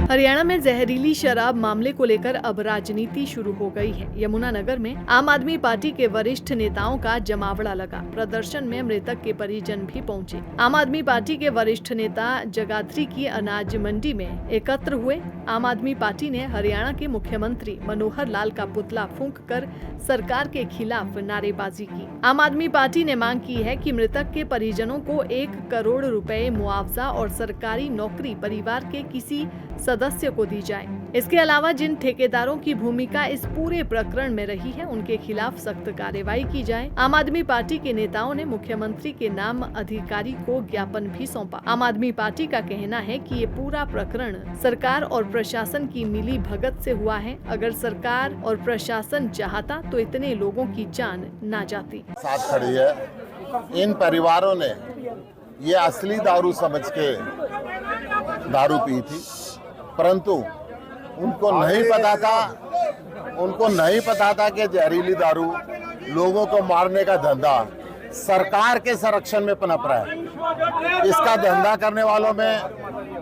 हरियाणा में जहरीली शराब मामले को लेकर अब राजनीति शुरू हो गई है। यमुनानगर में आम आदमी पार्टी के वरिष्ठ नेताओं का जमावड़ा लगा। प्रदर्शन में मृतक के परिजन भी पहुंचे। आम आदमी पार्टी के वरिष्ठ नेता जगाधरी की अनाज मंडी में एकत्र हुए। आम आदमी पार्टी ने हरियाणा के मुख्यमंत्री मनोहर लाल का पुतला फूंककर सरकार के खिलाफ नारेबाजी की। आम आदमी पार्टी ने मांग की है कि मृतक के परिजनों को 1 करोड़ रुपए मुआवजा और सरकारी नौकरी परिवार के किसी सदस्य को दी जाए। इसके अलावा जिन ठेकेदारों की भूमिका इस पूरे प्रकरण में रही है, उनके खिलाफ सख्त कार्रवाई की जाए। आम आदमी पार्टी के नेताओं ने मुख्यमंत्री के नाम अधिकारी को ज्ञापन भी सौंपा। आम आदमी पार्टी का कहना है कि ये पूरा प्रकरण सरकार और प्रशासन की मिली भगत से हुआ है। अगर सरकार और प्रशासन चाहता तो इतने लोगों की जान ना जाती। साथ खड़ी है। इन परिवारों ने ये असली दारू समझ के दारू पी थी, परंतु उनको नहीं पता था कि जहरीली दारू लोगों को मारने का धंधा सरकार के संरक्षण में पनप रहा है। इसका धंधा करने वालों में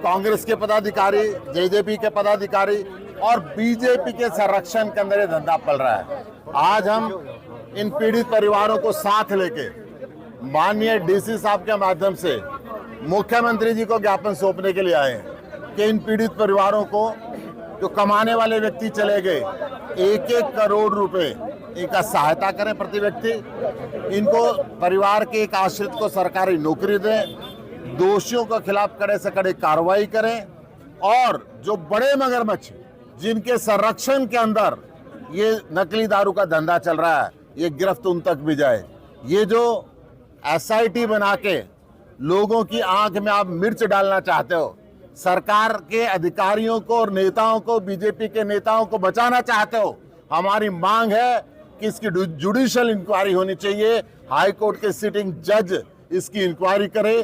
कांग्रेस के पदाधिकारी, जेजेपी के पदाधिकारी और बीजेपी के संरक्षण के अंदर ये धंधा पल रहा है। आज हम इन पीड़ित परिवारों को साथ लेके माननीय डीसी साहब के माध्यम से मुख्यमंत्री जी को ज्ञापन सौंपने के लिए आए हैं कि इन पीड़ित परिवारों को जो कमाने वाले व्यक्ति चले गए 1-1 करोड़ रुपए इनका सहायता करें प्रति व्यक्ति। इनको परिवार के एक आश्रित को सरकारी नौकरी दें, दोषियों के खिलाफ कड़े से कड़े कार्रवाई करें और जो बड़े मगरमच्छ जिनके संरक्षण के अंदर ये नकली दारू का धंधा चल रहा है, ये गिरफ्त उन तक भी जाए। ये जो SIT बना के लोगों की आंख में आप मिर्च डालना चाहते हो, सरकार के अधिकारियों को और नेताओं को, बीजेपी के नेताओं को बचाना चाहते हो, हमारी मांग है कि इसकी जुडिशियल इंक्वायरी होनी चाहिए। हाई कोर्ट के सिटिंग जज इसकी इंक्वायरी करे।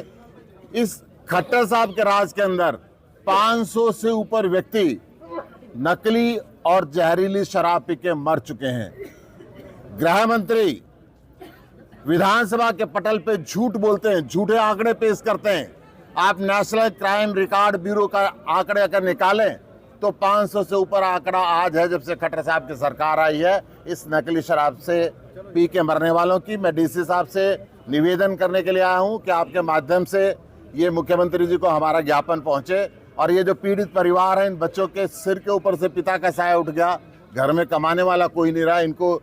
इस खट्टर साहब के राज के अंदर 500 से ऊपर व्यक्ति नकली और जहरीली शराब पी के मर चुके हैं। गृह मंत्री विधानसभा के पटल पे झूठ बोलते हैं, झूठे आंकड़े पेश करते हैं। आप नेशनल क्राइम रिकॉर्ड ब्यूरो का आंकड़े अगर निकालें तो 500 से ऊपर आंकड़ा आज है जब से खट्टर साहब की सरकार आई है इस नकली शराब से पी के मरने वालों की। मैं डीसी साहब से निवेदन करने के लिए आया हूं कि आपके माध्यम से ये मुख्यमंत्री जी को हमारा ज्ञापन पहुंचे और ये जो पीड़ित परिवार है, इन बच्चों के सिर के ऊपर से पिता का साया उठ गया, घर में कमाने वाला कोई नहीं रहा, इनको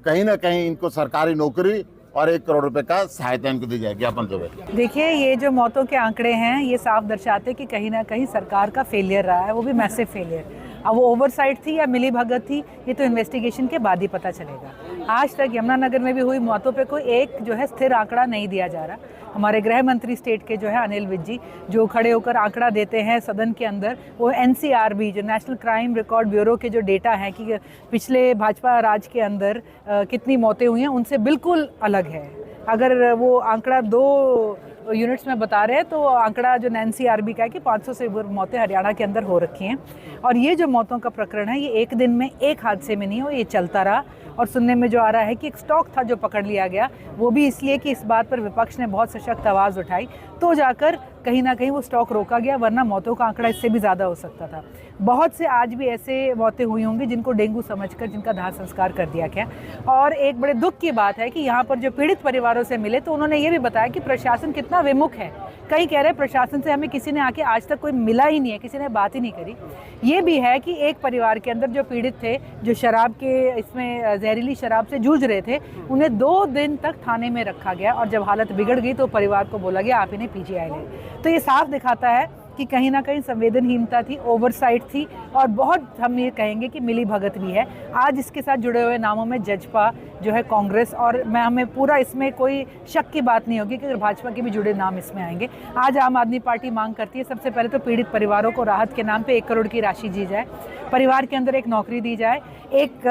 कहीं ना कहीं इनको सरकारी नौकरी और 1 करोड़ रुपए का सहायता इनको दी जाएगी। ज्ञापन जो है, देखिए ये जो मौतों के आंकड़े हैं ये साफ दर्शाते कि कहीं ना कहीं सरकार का फेलियर रहा है, वो भी मैसिव फेलियर। अब वो ओवरसाइट थी या मिली भगत थी, ये तो इन्वेस्टिगेशन के बाद ही पता चलेगा। आज तक यमुनानगर में भी हुई मौतों पे कोई एक जो है स्थिर आंकड़ा नहीं दिया जा रहा। हमारे गृह मंत्री स्टेट के जो है अनिल विज जी जो खड़े होकर आंकड़ा देते हैं सदन के अंदर, वो NCRB जो नेशनल क्राइम रिकॉर्ड ब्यूरो के जो डेटा है कि पिछले भाजपा राज के अंदर कितनी मौतें हुई हैं, उनसे बिल्कुल अलग है। अगर वो आंकड़ा 2 यूनिट्स में बता रहे हैं तो आंकड़ा जो NCRB का है कि 500 से ऊपर मौतें हरियाणा के अंदर हो रखी हैं। और ये जो मौतों का प्रकरण है ये एक दिन में एक हादसे में नहीं हो, ये चलता रहा। और सुनने में जो आ रहा है कि एक स्टॉक था जो पकड़ लिया गया, वो भी इसलिए कि इस बात पर विपक्ष ने बहुत सशक्त आवाज़ उठाई तो जाकर कहीं ना कहीं वो स्टॉक रोका गया, वरना मौतों का आंकड़ा इससे भी ज़्यादा हो सकता था। बहुत से आज भी ऐसे मौतें हुई होंगी जिनको डेंगू समझकर जिनका दाह संस्कार कर दिया गया। और एक बड़े दुख की बात है कि यहाँ पर जो पीड़ित परिवारों से मिले तो उन्होंने ये भी बताया कि प्रशासन कितना विमुख है। कई कह रहे प्रशासन से हमें किसी ने आके आज तक कोई मिला ही नहीं है, किसी ने बात ही नहीं करी। ये भी है कि एक परिवार के अंदर जो पीड़ित थे, जो शराब के इसमें जहरीली शराब से जूझ रहे थे, उन्हें 2 दिन तक थाने में रखा गया और जब हालत बिगड़ गई तो परिवार को बोला गया आप इन्हें PGI ले। तो ये साफ दिखाता है कि कहीं ना कहीं संवेदनहीनता थी, ओवरसाइट थी और बहुत हम ये कहेंगे कि मिली भगत भी है। आज इसके साथ जुड़े हुए नामों में जजपा जो है, कांग्रेस, और हमें पूरा इसमें कोई शक की बात नहीं होगी कि अगर भाजपा के भी जुड़े नाम इसमें आएंगे। आज आम आदमी पार्टी मांग करती है सबसे पहले तो पीड़ित परिवारों को राहत के नाम पे 1 करोड़ की राशि दी जाए, परिवार के अंदर एक नौकरी दी जाए, एक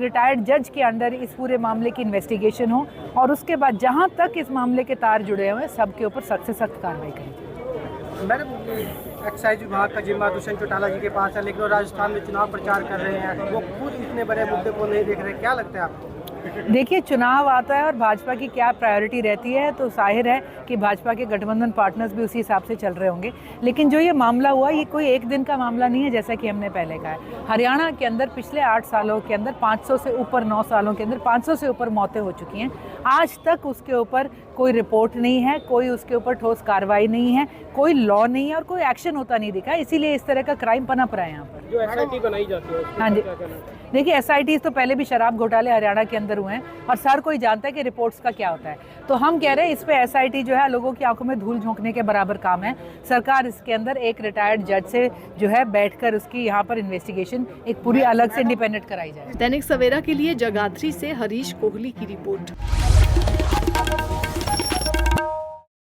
रिटायर्ड जज के अंडर इस पूरे मामले की इन्वेस्टिगेशन हो और उसके बाद जहाँ तक इस मामले के तार जुड़े हुए हैं सबके ऊपर सख्त से सख्त कार्रवाई करें। मैडम, एक्साइज विभाग का जिम्मा दुष्यंत चौटाला जी के पास है, लेकिन वो राजस्थान में चुनाव प्रचार कर रहे हैं, वो खुद इतने बड़े मुद्दे को नहीं देख रहे, क्या लगता है आपको? देखिए, चुनाव आता है और भाजपा की क्या प्रायोरिटी रहती है, तो जाहिर है कि भाजपा के गठबंधन पार्टनर्स भी उसी हिसाब से चल रहे होंगे। लेकिन जो ये मामला हुआ, ये कोई एक दिन का मामला नहीं है, जैसा कि हमने पहले कहा है। हरियाणा के अंदर पिछले 8 सालों के अंदर 500 से ऊपर, 9 सालों के अंदर 500 से ऊपर मौतें हो चुकी हैं। आज तक उसके ऊपर कोई रिपोर्ट नहीं है, कोई उसके ऊपर ठोस कार्रवाई नहीं है, कोई लॉ नहीं है और कोई एक्शन होता नहीं दिखा। इसीलिए इस तरह का क्राइम पनप रहा है यहाँ पर। जो एसआईटी बनाई जाती है, हाँ जी, देखिए, एसआईटीज तो पहले भी शराब घोटाले हरियाणा के अंदर हुए हैं और हर कोई जानता है कि रिपोर्ट्स का क्या होता है। तो हम कह रहे हैं इस पे एसआईटी जो है लोगों की आंखों में धूल झोंकने के बराबर काम है। सरकार इसके अंदर एक रिटायर्ड जज से जो है बैठकर उसकी यहाँ पर इन्वेस्टिगेशन एक पूरी अलग से इंडिपेंडेंट कराई जाए। दैनिक सवेरा के लिए जगाधरी से हरीश कोहली की रिपोर्ट।